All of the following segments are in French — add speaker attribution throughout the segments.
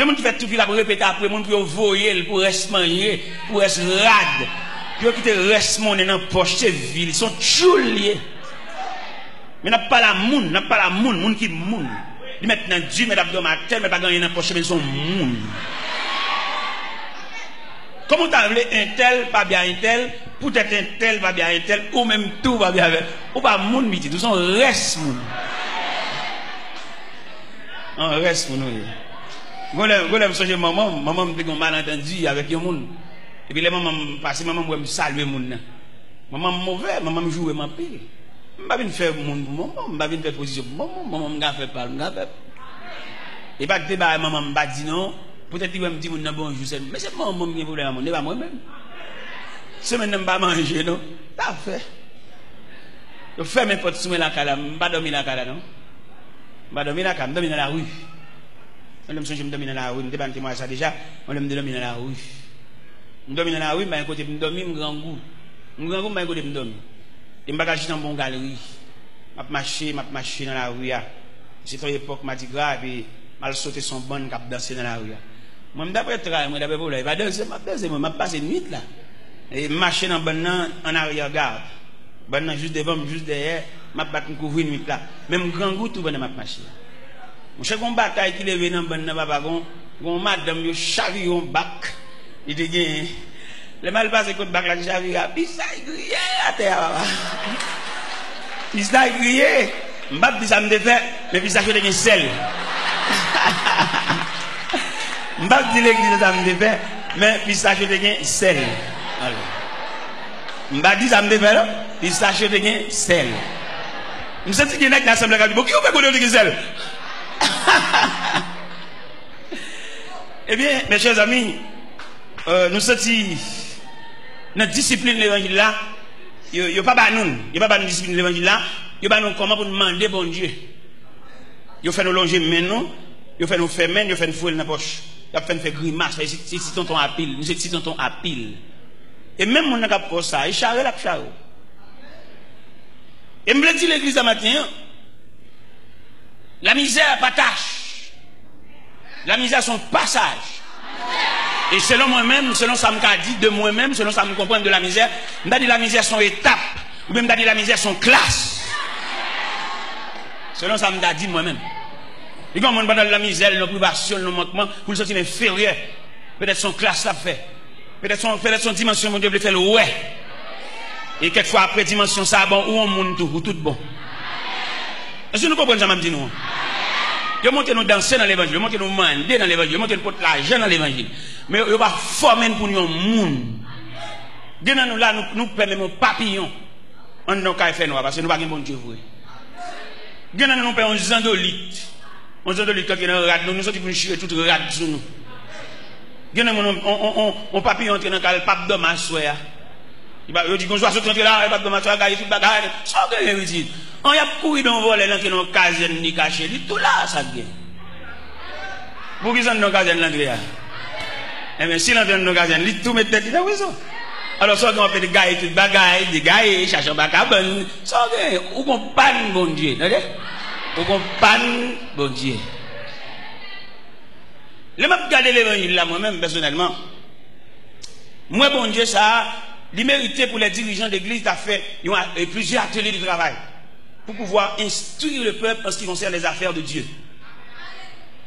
Speaker 1: Il y a des gens qui fait tout qui la répéter après, des gens qui voyer pour rester manger, pour rester rade. Puis qui te reste monnaie dans poche, c'est ville, ils sont chouliers. Mais n'a pas la moun qui moun. Ils mettent dans Dieu, mais d'abdomen mais pas gagner dans poche, mais ils sont moun. Comment t'as appelé un tel, pas bien un tel, peut-être un tel, pas bien un tel, ou même tout va bien avec, ou pas moun miti, tout sont reste moun. On reste moun. Golem soje maman me dit qu'on malentendu avec un moun. Et puis les mamans passent, maman me saluer moun. Maman mauvais, maman me jouer ma pile. M'pa vinn faire moun pour maman, m'pa vinn faire position pour maman m'ga fait pas, m'ga fait. Et pas que débat maman m'pa dit non, peut-être il va me dire moun bonjour, mais c'est maman qui problème mon, pas moi même. Semaine m'pa manger non, t'as fait. Je fais mes potes sous la cala, m'pa dormir la cala non. M'pa dormir la cala, m'dormir dans la rue. On me songe m'dormir dans la rue, m'débat moi ça déjà, on me dormir dans la rue. M'dormir dans la rue, mais côté m'dormir m'grand goût. M'grand goût mais côté m'dormir. Et m'bagage dans bon galerie. M'a marché dans la rue. C'est une époque m'a dit grave et mal sauter son bon cap danser dans la rue. Moi d'après travail, moi d'après problème, va danser, m'a passé nuit là. Et marcher dans bon en arrière garde. Bon juste devant, juste derrière, m'a battu couvrir nuit là. Même grand goût tout bon m'a marché. Mon cher gon bataille qui levé dans bon papa gon madame yo chavillon bac. Il te gagne. Le mal passé contre bac la chavillon, puis ça grillé à terre. Puis ça grillé. M'bap dit ça me fait, mais puis ça fait des sel. M'bap dit l'église ça me fait, mais puis ça fait des sel. Alors. M'bap dit ça me fait là, puis ça fait des sel. Nous senti qu'il y a dans l'assemblée qui dit bon qui on peut connaître des sel. Eh bien, mes chers amis, nous senti notre discipline de l'évangile là, il n'y a pas de discipline de l'évangile là, il n'y a pas comment pour demander bon Dieu. Il fait nous longer maintenant, il fait nous faire main, il fait nous fouler dans la poche, il fait nous faire grimace, c'est tonton à pile, nous c'est tonton à pile. Et même mon n'a pas ça, il charre la charre. Et me dit l'église ce matin, la misère pas tâche. La misère son passage. Et selon moi-même, selon ça me dit de moi-même, selon ça me comprend de la misère, m'a dit la misère son étape, ou même m'a dit la misère son classe. Selon ça me dit moi-même. Et quand on parle de la misère, nos privations, nos manquements, pour le sentir inférieur, peut-être son classe l'a fait. Peut-être son dimension, mon Dieu, veut faire le ouais. Et quelquefois après dimension, ça bon, ou on monte tout, ou tout bon. Est-ce que nous comprenons ça, m'a dit nous? Ils montent nous danser dans l'évangile, ils montent nous mander dans l'évangile, ils montent nous porter l'argent dans l'évangile. Mais ils ne pas former pour nous un monde. Dès nous là, nous permettons papillon. On ne peut pas faire noir parce que nous n'avons pas de bon Dieu. Dès nous payons un zandolite. Un zandolite quand il y a un rad, nous sommes pour chier tout rad sur nous. Dès on papillon entre dans le pape de ma soeur. Il dit qu'on soit sorti là, il pape de ma soeur, il y a tout le bagage. Ça veut dire. On y a couru dans le volet, dans le caserne, ni caché, tout là, ça vient. Pour qui sont dans le caserne, l'Andrea? Eh bien, si l'entrée dans le caserne, il tout met tête dans la alors, soit on fait des gars, tout bagaille, des gars, cherchent un bagage, ça vient. Ou qu'on panne, bon Dieu, ou qu'on panne, bon Dieu. Je vais regarder l'évangile là, moi-même, personnellement. Moi, bon Dieu, ça, il méritait pour les dirigeants d'église d'affaires fait plusieurs ateliers de travail. Pour pouvoir instruire le peuple en ce qui concerne les affaires de Dieu.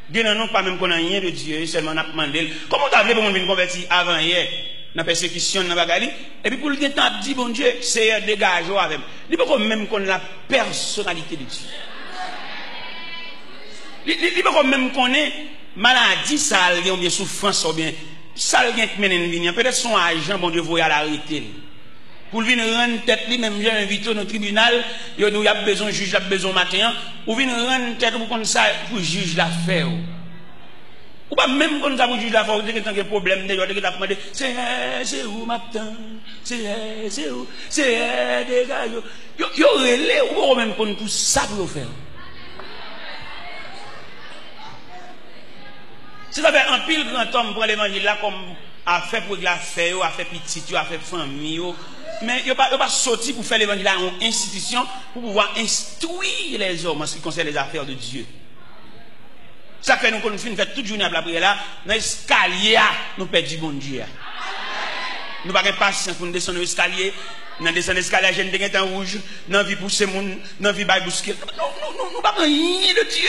Speaker 1: Dieu n'a pas même qu'on a rien de Dieu, seulement on a demandé. Comment tu as vu pour nous convertir avant hier, dans la persécution, dans la bagarre, et puis pour le temps, dit bon Dieu, c'est dégage avec. Il faut même qu'on ait la personnalité de Dieu. Il faut même qu'on ait maladie, ça ou bien souffrance, ou bien ça qui mène une vie. Peut-être son agent, bon Dieu, vous à l'arrêter. Pour venir rendre tête, même j'ai invité au tribunal, il y a besoin de juge, il y a besoin de matin, ou venir rendre tête pour qu'on ça, pour juge l'affaire. Ou pas même quand ça pour juge l'affaire, vous avez un problème, vous avez demandé, c'est où matin, c'est où, c'est des gars, vous relais, ou même qu'on tout ça pour faire. Si ça fait un pile grand homme pour l'évangile là, comme a fait pour l'affaire, a fait petit, a fait famille, mais il n'y a pas sorti pour faire l'évangile en institution pour pouvoir instruire les hommes en ce qui concerne les affaires de Dieu. Ça fait nous qu'on fait toute journée à la prière là, dans l'escalier, nous perdons bon Dieu. Nous n'avons pas patience pour nous descendre l'escalier. Nous descendons l'escalier, j'ai une temps rouge, nous avons pousser moun, nous avons bousculer. Non, nous n'avons rien de Dieu.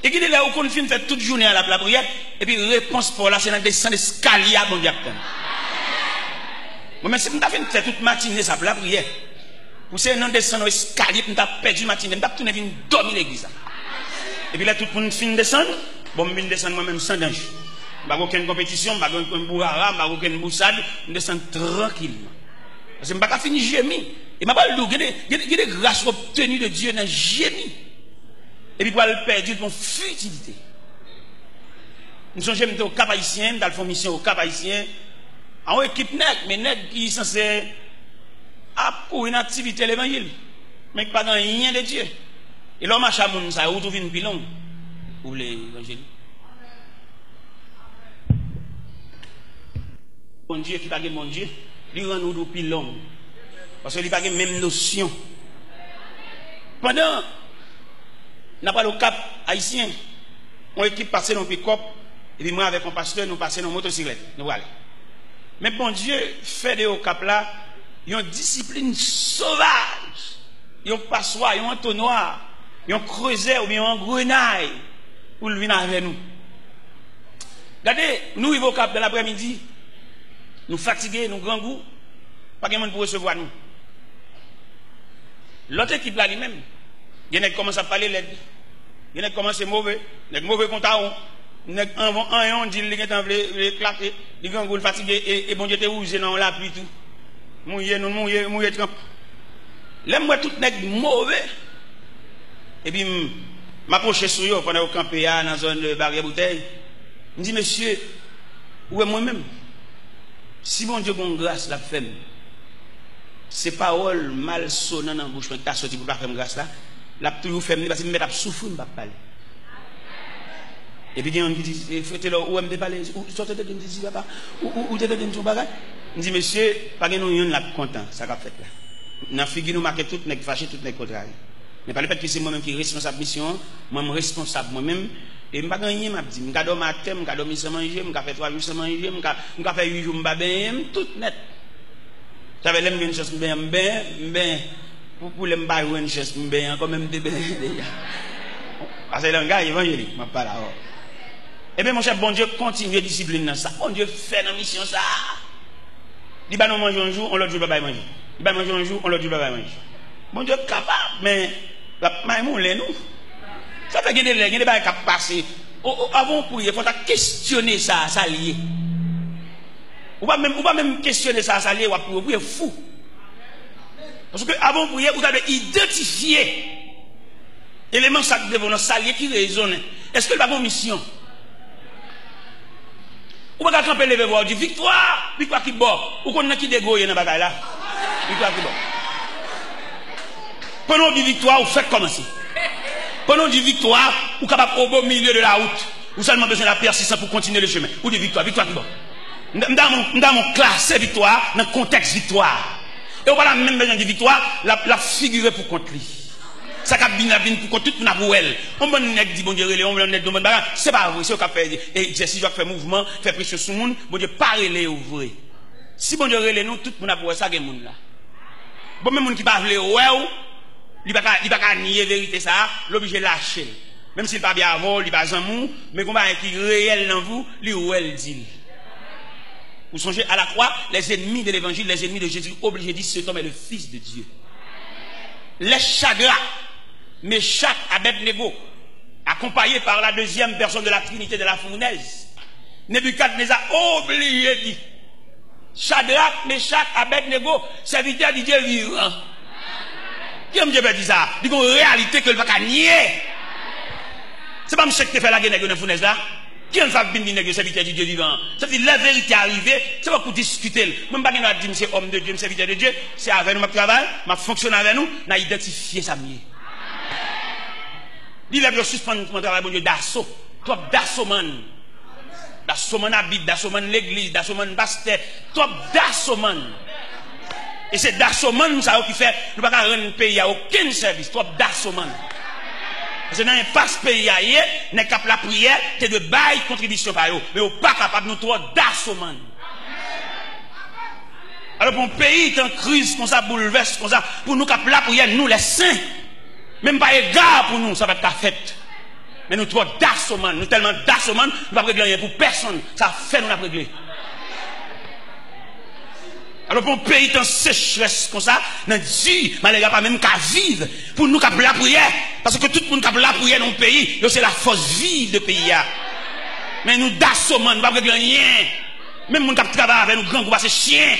Speaker 1: Et qui est là où qu'on fait toute journée à la prière, et puis réponse pour là, c'est dans descendre l'escalier à bon Dieu. Moi, si nous avons fait toute matinée ça pour la prière, pour c'est dans descendre l'escalier, nous avons perdu matinée, nous avons tourné venir dormir l'église. Et puis là, tout le monde finit de descendre, bon, je descends moi-même sans danger. Pas aucune compétition, pas aucune bourrara, pas aucune boussade, je descends tranquillement. Parce que je ne peux pas finir gémir. Et je il y a des grâces obtenues de Dieu dans le génie. Et puis pour le perdre pour futilité. Nous sommes au Cap Haïtien, dans la mission au Cap Haïtien, en équipe net, mais net qui est censé pour une activité de l'évangile, mais qui n'a pas rien de Dieu. Et l'homme a chamoun, ça a retrouvé une pilon pour l'évangile. Mon Dieu qui n'a pas mon Dieu, lui rend nous plus long. Parce qu'il n'a pas la même notion. Pendant, n'a pas le Cap Haïtien, on équipe passé dans le pick-up, et puis moi avec mon pasteur, nous passons dans la motocyclette. Nous voilà. Mais bon Dieu fait de au Cap là, il y a une discipline sauvage. Il y a un passoire, il y a un entonnoir, il y a un creuset ou bien un grenaille pour venir avec nous. Regardez, nous arrivons au Cap de l'après-midi. Nous fatigués, nous grand goût, pas de monde pour recevoir nous. L'autre équipe là lui-même, il y a qui commence à parler l'aide, il y a qui commence à mauvais, il y a mauvais compte à on, on dit qu'il est en claquer, il grand goût fatigué et bon Dieu te rouge dans la pluie tout. Mouillé trempe. Là moi tout nèg mauvais. Et puis m'approcher sur eux pendant au camper dans la zone de barrière bouteille. Je dis monsieur, où est moi-même? Si bon Dieu bon grâce la fait, ces paroles mal sonnant dans la bouche, quand tu as sorti pour pas faire grâce là, la toujours fait parce que je vais souffrir, je ne vais pas parler. Et puis on dit, frère, où est-ce que parler? Où sortez de me papa? Où t'es de me bagage? Je dis, monsieur, pas que nous sommes contents, ça qu'a fait là. Dans la figure, nous marquons tout, nous fâchés, tout, nous contrariés. Mais pas le fait que c'est moi-même qui est responsable de la mission, moi-même responsable moi-même. Et je ne sais pas rien, je dis, je vais dormir à thème, je vais dormir sans manger, je vais faire 3 jours sans manger, je vais faire 8 jours, je vais tout net. J'avais l'aime une chose, pour les m'bailler une chose, quand même des déjà. Parce que le gars évangélique, je parle là. Eh bien, mon cher, bon Dieu continue à discipliner dans ça. Bon Dieu fait dans la mission ça. Il va nous manger un jour, on l'autre jour, il va manger. Il va manger un jour, on l'autre jour, il va manger. Bon Dieu est capable, mais la maïmoun, nous. Ça fait qu'il y a des choses qui passent. Avant pour il faut questionner ça, ça lié. Ou pas même questionner ça, ça lié, ou pour fou. Parce que avant pour vous avez identifié l'élément de votre salier qui résonne. Est-ce que vous avez une mission? Ou pas camper lever voir du victoire qui bord. Ou qu'on a qui dégoye dans bagaille là. Victoire qui bord. Pendant du victoire, vous faites comment ça? Pendant du victoire, vous êtes capable au beau milieu de la route. Vous seulement besoin de la persistance pour continuer le chemin. Ou de victoire qui bord. Dans mon classe victoire, dans le contexte victoire. Et on n'a pas même besoin de victoire, la figurer pour contre lui. Ça cap bien pour contre tout pour elle. On va nous dire bon Dieu on va nous dire bon bagarre, c'est pas vrai, c'est au cap faire exercice, faire mouvement, faire pression sur monde, bon Dieu pas relé ouvrir. Si bon Dieu relé nous tout pour avoir ça gen monde là. Bon même monde qui pas vle ouais, il pas nier vérité ça, l'obligé lâcher. Même s'il pas bien avant, il pas amour, mais combat qui réel dans vous, lui ouais dit. Vous songez à la croix, les ennemis de l'évangile, les ennemis de Jésus, obligés de dire cet homme est le Fils de Dieu. Les Shadrach, Meshach, Abednego, accompagnés par la deuxième personne de la Trinité de la fournaise, Nebuchadnezzar obligé de dire Shadrach, Meshach, Abednego, serviteurs de Dieu vivant. Qui aime Dieu dire ça? Il y a une réalité que le va nier. C'est pas M. qui fait la guerre dans la fournaise là. Qui est un bien serviteur de Dieu vivant? Ça veut dire la vérité arrivée, c'est pas pour discuter. Même pas dire que c'est homme de Dieu, serviteur de Dieu, c'est avec nous, ma travail, ma fonctionne avec nous, n'a identifié ça mieux. Il a suspendre mon travail, bon Dieu, d'assaut. Toi, d'assaut man. D'assaut man habite, d'assaut man l'église, d'assaut man pasteur. Toi, d'assaut man. Et c'est d'assaut man, ça qui fait, nous ne pouvons pas rendre le pays à aucun service. Toi, d'assaut man. Parce que dans l'impasse pays, n'est cap la prière, c'est de bail contribution par eux. Mais on pas capable de nous trop d'assommant. Alors pour un pays en crise, comme ça, bouleverse, comme ça, pour nous cap la prière, nous les saints, même pas égard pour nous, ça va être ta fête. Mais nous trop d'assommant, nous tellement d'assommant, nous ne pouvons pas régler rien pour personne. Ça fait nous la régler. Alors pour un pays en sécheresse comme ça, nous dit, malgré pas même qu'à vivre, pour nous cap la prière, parce que tout le monde cap la prière dans le pays, c'est la force vive de pays. Mais nous d'assommant, nous ne pouvons pas régler rien. Même nous cap travailler avec nous grands groupes, c'est chien.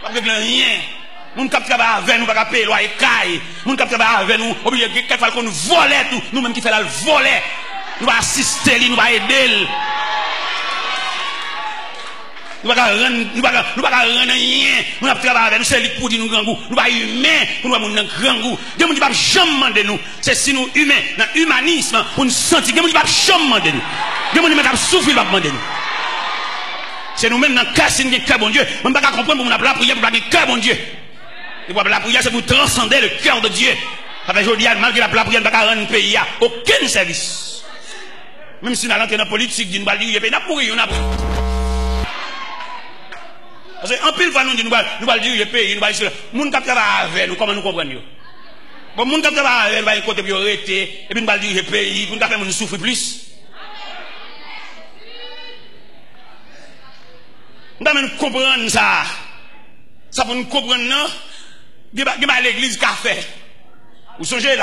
Speaker 1: Nous ne pouvons pas régler rien. Nous cap travailler avec nous, pas payer loyer caille. Nous cap travailler avec nous, oubliez quelquefois qu'on nous volait tout, nous même qui fait la voler. Nous va assister lui, nous va aider. Nous ne pouvons pas rendre rien. Nous ne pouvons pas travailler avec nous, c'est lui pour dire nous grand goût. Nous ne pouvons pas humains pour nous avoir un grand goût. Dieu ne dit pas jamais demander nous. C'est si nous humains, dans l'humanisme, pour nous sentir. Dieu ne dit pas jamais demander nous. Dieu ne dit pas souffrir, pas demander nous. C'est nous-mêmes dans le cœur, c'est nous cœur bon Dieu. On ne peut pas comprendre pour nous la prière, pour nous cœur bon Dieu. Et pour la prière, c'est pour transcender le cœur de Dieu. Ça fait aujourd'hui, malgré la prière, on ne peut pas rendre un pays à aucun service. Même si nous allons dans la politique, nous allons dire, il n'y a pas de parce qu'en pile fois nous allons dire le pays, nous allons dire, nous allons travailler avec nous, comment nous comprenons. Bon, nous allons travailler avec nous, nous allons côté priorité, et puis nous allons dire le pays, nous allons nous souffrir plus. Nous allons comprendre ça. Ça pour nous comprendre, non? Il y a l'église qui a fait. Vous songez là?